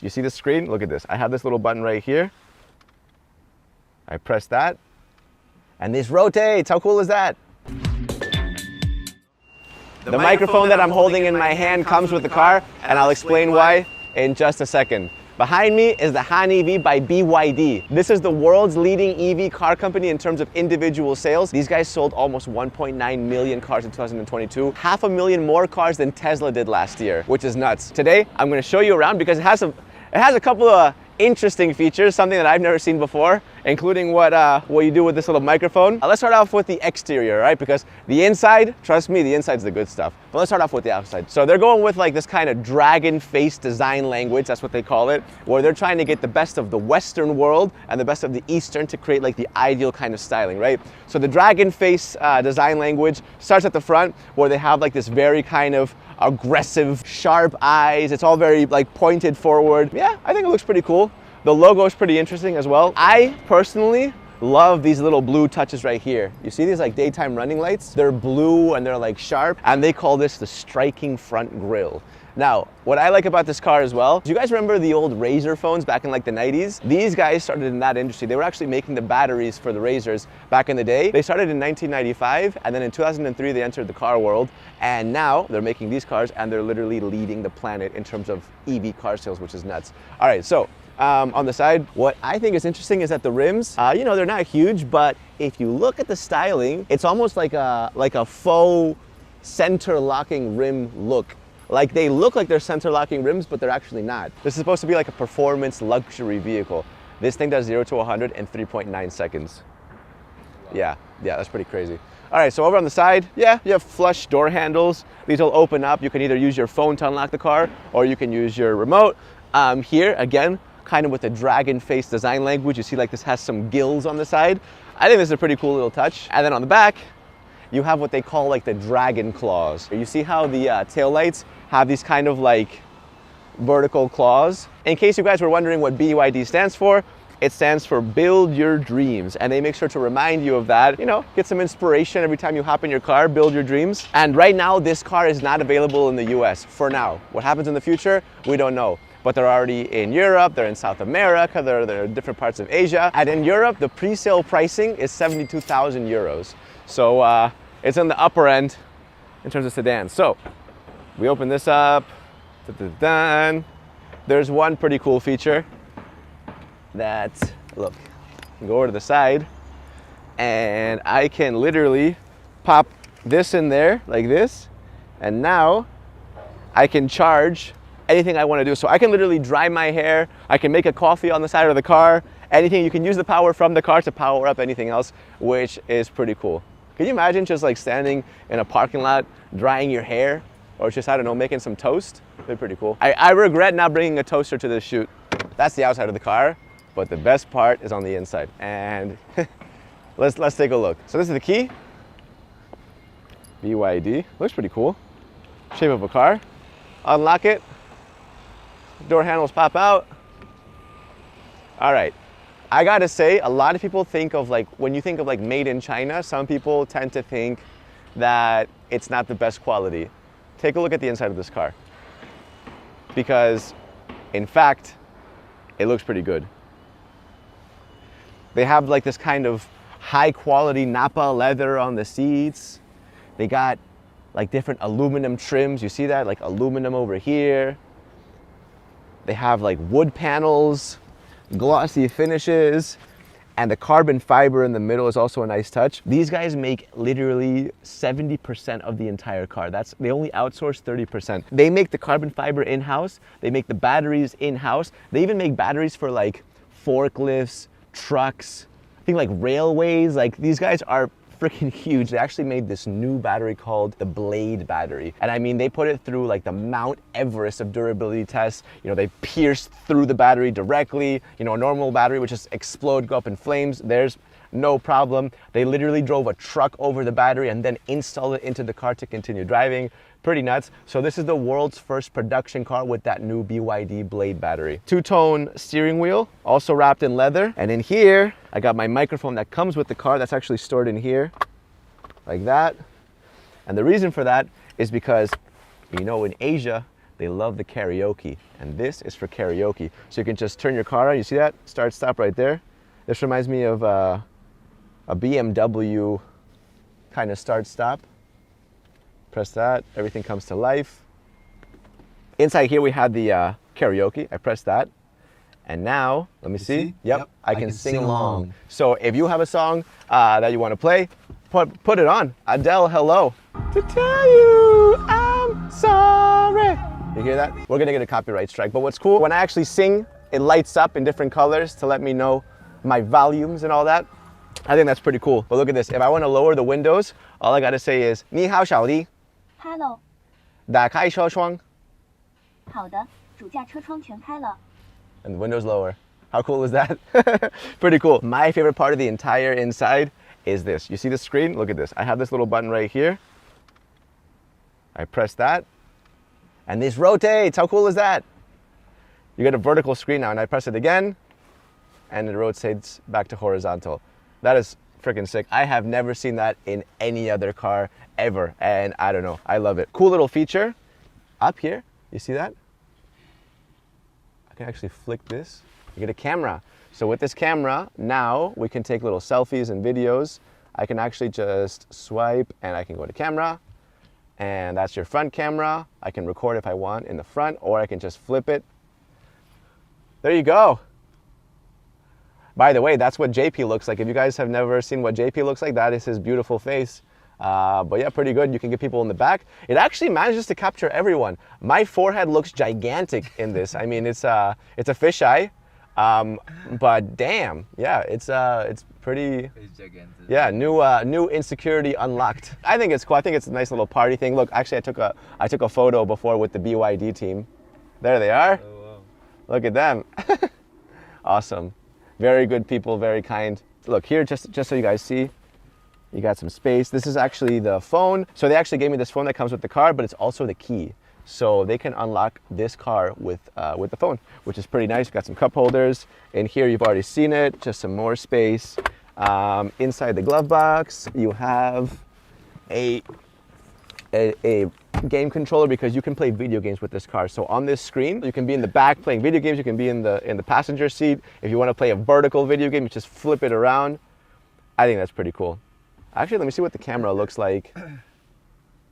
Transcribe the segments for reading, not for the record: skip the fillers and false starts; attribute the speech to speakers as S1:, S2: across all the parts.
S1: You see the screen? Look at this. I have this little button right here. I press that, and this rotates. How cool is that? The microphone that I'm holding in my hand comes with the car, and I'll explain why in just a second. Behind me is the Han EV by BYD. This is the world's leading EV car company in terms of individual sales. These guys sold almost 1.9 million cars in 2022, 500,000 more cars than Tesla did last year, which is nuts. Today, I'm gonna show you around because it has a couple of interesting features, something that I've never seen before, including what you do with this little microphone. Let's start off with the exterior, right? Because the inside, trust me, the inside's the good stuff. But let's start off with the outside. So they're going with like this kind of dragon face design language, that's what they call it, where they're trying to get the best of the Western world and the best of the Eastern to create like the ideal kind of styling, right? So the dragon face design language starts at the front, where they have like this very kind of aggressive, sharp eyes. It's all very like pointed forward. Yeah, I think it looks pretty cool. The logo is pretty interesting as well. I personally love these little blue touches right here. You see these like daytime running lights? They're blue and they're like sharp, and they call this the striking front grille. Now, what I like about this car as well, do you guys remember the old Razr phones back in like the 90s? These guys started in that industry. They were actually making the batteries for the Razrs back in the day. They started in 1995, and then in 2003 they entered the car world, and now they're making these cars, and they're literally leading the planet in terms of EV car sales, which is nuts. All right, so on the side, what I think is interesting is that the rims, you know, they're not huge, but if you look at the styling, it's almost like a faux center locking rim look. Like they look like they're center locking rims, but they're actually not. This is supposed to be like a performance luxury vehicle. This thing does 0 to 100 in 3.9 seconds. Yeah, that's pretty crazy. All right, so over on the side, yeah, you have flush door handles. These will open up. You can either use your phone to unlock the car, or you can use your remote. Here, again, kind of with the dragon face design language, you see like this has some gills on the side. I think this is a pretty cool little touch. And then on the back, you have what they call like the dragon claws. You see how the taillights have these kind of like vertical claws? In case you guys were wondering what BYD stands for, it stands for Build Your Dreams, and they make sure to remind you of that. You know, get some inspiration every time you hop in your car, build your dreams. And right now, this car is not available in the US for now. What happens in the future, we don't know. But they're already in Europe, they're in South America, they're in different parts of Asia. And in Europe, the pre-sale pricing is 72,000 euros. So it's in the upper end in terms of sedans. So we open this up, there's one pretty cool feature that, look, I can go over to the side, and I can literally pop this in there like this, and now I can charge anything I want to do. So I can literally dry my hair, I can make a coffee on the side of the car, anything. You can use the power from the car to power up anything else, which is pretty cool. Can you imagine just like standing in a parking lot, drying your hair, or just, I don't know, making some toast? That'd be pretty cool. I regret not bringing a toaster to this shoot. That's the outside of the car, but the best part is on the inside. And let's take a look. So this is the key. BYD, looks pretty cool. Shape of a car. Unlock it. Door handles pop out. All right. I gotta say, a lot of people think of like, when you think of like made in China, some people tend to think that it's not the best quality. Take a look at the inside of this car. Because, in fact, it looks pretty good. They have like this kind of high quality Napa leather on the seats. They got like different aluminum trims. You see that? Like aluminum over here. They have like wood panels, glossy finishes, and the carbon fiber in the middle is also a nice touch. These guys make literally 70% of the entire car. They only outsource 30%. They make the carbon fiber in-house. They make the batteries in-house. They even make batteries for like forklifts, trucks, I think like railways. Like these guys are freaking huge. They actually made this new battery called the Blade battery. And I mean, they put it through like the Mount Everest of durability tests. You know, they pierced through the battery directly. You know, a normal battery would just explode, go up in flames. There's no problem. They literally drove a truck over the battery and then installed it into the car to continue driving. Pretty nuts. So this is the world's first production car with that new BYD Blade battery. Two-tone steering wheel, also wrapped in leather. And in here, I got my microphone that comes with the car that's actually stored in here, like that. And the reason for that is because, you know, in Asia, they love the karaoke, and this is for karaoke. So you can just turn your car on, you see that? Start, stop right there. This reminds me of a BMW kind of start, stop. Press that, everything comes to life. Inside here we have the karaoke, I press that. And now, let me see. Yep, I can sing along. So if you have a song that you want to play, put it on. Adele, hello. To tell you I'm sorry. You hear that? We're gonna get a copyright strike. But what's cool, when I actually sing, it lights up in different colors to let me know my volumes and all that. I think that's pretty cool. But look at this. If I want to lower the windows, all I gotta say is, 你好小弟.
S2: Hello.
S1: 打开车窗.
S2: 好的，主驾车窗全开了。
S1: And the window's lower. How cool is that? Pretty cool. My favorite part of the entire inside is this. You see the screen? Look at this. I have this little button right here. I press that, and this rotates. How cool is that? You get a vertical screen now, and I press it again, and it rotates back to horizontal. That is freaking sick. I have never seen that in any other car ever, and I don't know. I love it. Cool little feature. Up here, you see that? I can actually flick this, you get a camera. So with this camera, now we can take little selfies and videos. I can actually just swipe and I can go to camera, and that's your front camera. I can record if I want in the front, or I can just flip it. There you go. By the way, that's what JP looks like. If you guys have never seen what JP looks like, that is his beautiful face. But yeah, pretty good. You can get people in the back. It actually manages to capture everyone. My forehead looks gigantic in this. I mean, it's a fisheye, but damn, yeah, it's pretty. It's gigantic. Yeah, new insecurity unlocked. I think it's cool. I think it's a nice little party thing. Look, actually, I took a photo before with the BYD team. There they are. Oh, wow. Look at them. Awesome. Very good people. Very kind. Look here, just so you guys see. You got some space. This is actually the phone. So they actually gave me this phone that comes with the car, but it's also the key. So they can unlock this car with the phone, which is pretty nice. You've got some cup holders. In here, you've already seen it, just some more space. Inside the glove box, you have a game controller, because you can play video games with this car. So on this screen, you can be in the back playing video games. You can be in the passenger seat. If you want to play a vertical video game, you just flip it around. I think that's pretty cool. Actually, let me see what the camera looks like.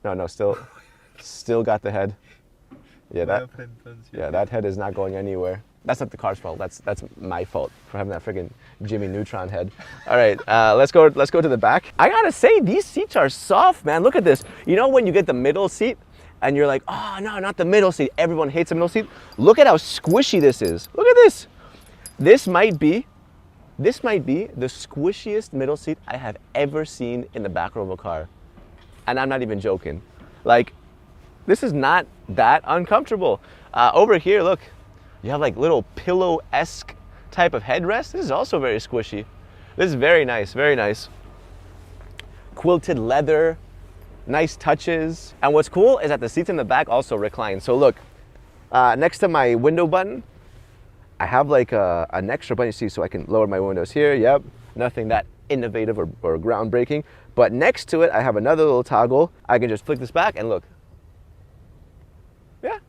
S1: No, still got the head. Yeah, that head is not going anywhere. That's not the car's fault. That's my fault for having that freaking Jimmy Neutron head. All right, let's go to the back. I gotta say, these seats are soft, man. Look at this. You know when you get the middle seat and you're like, oh no, not the middle seat. Everyone hates the middle seat. Look at how squishy this is. Look at this. This might be the squishiest middle seat I have ever seen in the back row of a car. And I'm not even joking. Like, this is not that uncomfortable. Over here, look, you have like little pillow-esque type of headrest. This is also very squishy. This is very nice, very nice. Quilted leather, nice touches. And what's cool is that the seats in the back also recline. So look, next to my window button, I have like an extra button, you see, so I can lower my windows here. Yep, nothing that innovative or groundbreaking. But next to it, I have another little toggle. I can just flick this back and look. Yeah,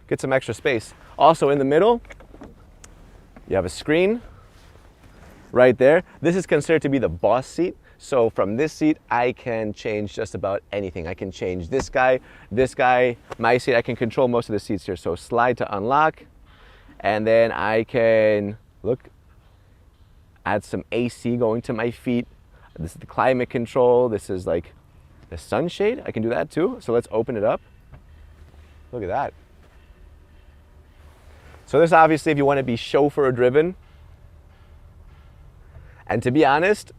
S1: get some extra space. Also in the middle, you have a screen right there. This is considered to be the boss seat. So from this seat, I can change just about anything. I can change this guy, my seat. I can control most of the seats here. So slide to unlock. And then I can, look, add some AC going to my feet. This is the climate control. This is like the sunshade. I can do that too. So let's open it up. Look at that. So this obviously if you want to be chauffeur driven. And to be honest,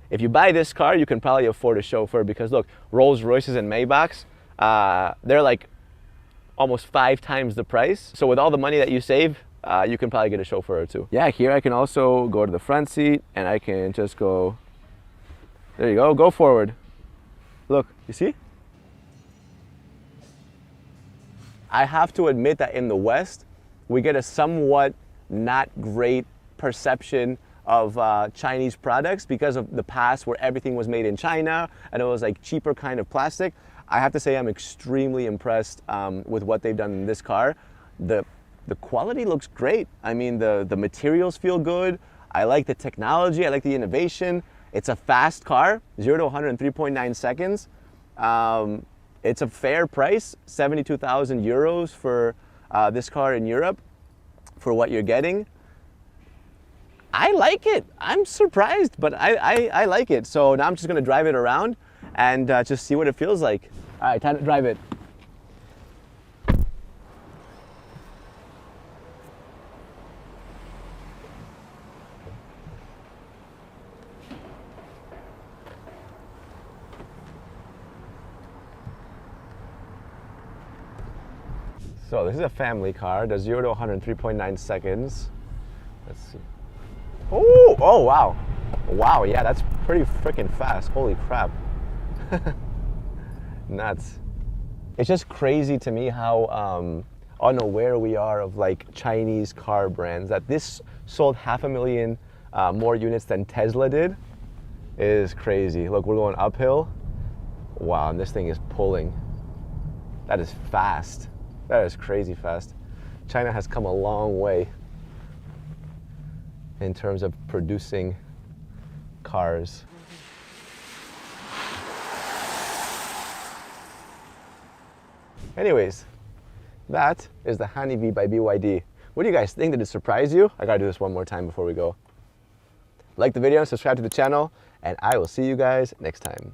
S1: if you buy this car, you can probably afford a chauffeur, because look, Rolls Royces and Maybachs, they're like almost 5 times the price. So with all the money that you save, you can probably get a chauffeur or two. Yeah, here I can also go to the front seat and I can just go, there you go forward. Look, you see? I have to admit that in the West, we get a somewhat not great perception of Chinese products because of the past where everything was made in China and it was like cheaper kind of plastic. I have to say I'm extremely impressed with what they've done in this car. The quality looks great. I mean, the materials feel good. I like the technology, I like the innovation. It's a fast car, 0 to 100 in 3.9 seconds. It's a fair price, 72,000 euros for this car in Europe for what you're getting. I like it. I'm surprised, but I like it. So now I'm just gonna drive it around and just see what it feels like. All right, time to drive it. So this is a family car, does 0 to 100 in 3.9 seconds. Let's see. Oh, wow. Wow, yeah, that's pretty freaking fast. Holy crap. Nuts. It's just crazy to me how unaware we are of like Chinese car brands. That this sold 500,000 more units than Tesla did is crazy. Look, we're going uphill. Wow, and this thing is pulling. That is fast. That is crazy fast. China has come a long way in terms of producing cars. Anyways, that is the Han EV by BYD. What do you guys think? Did it surprise you? I gotta do this one more time before we go. Like the video, subscribe to the channel, and I will see you guys next time.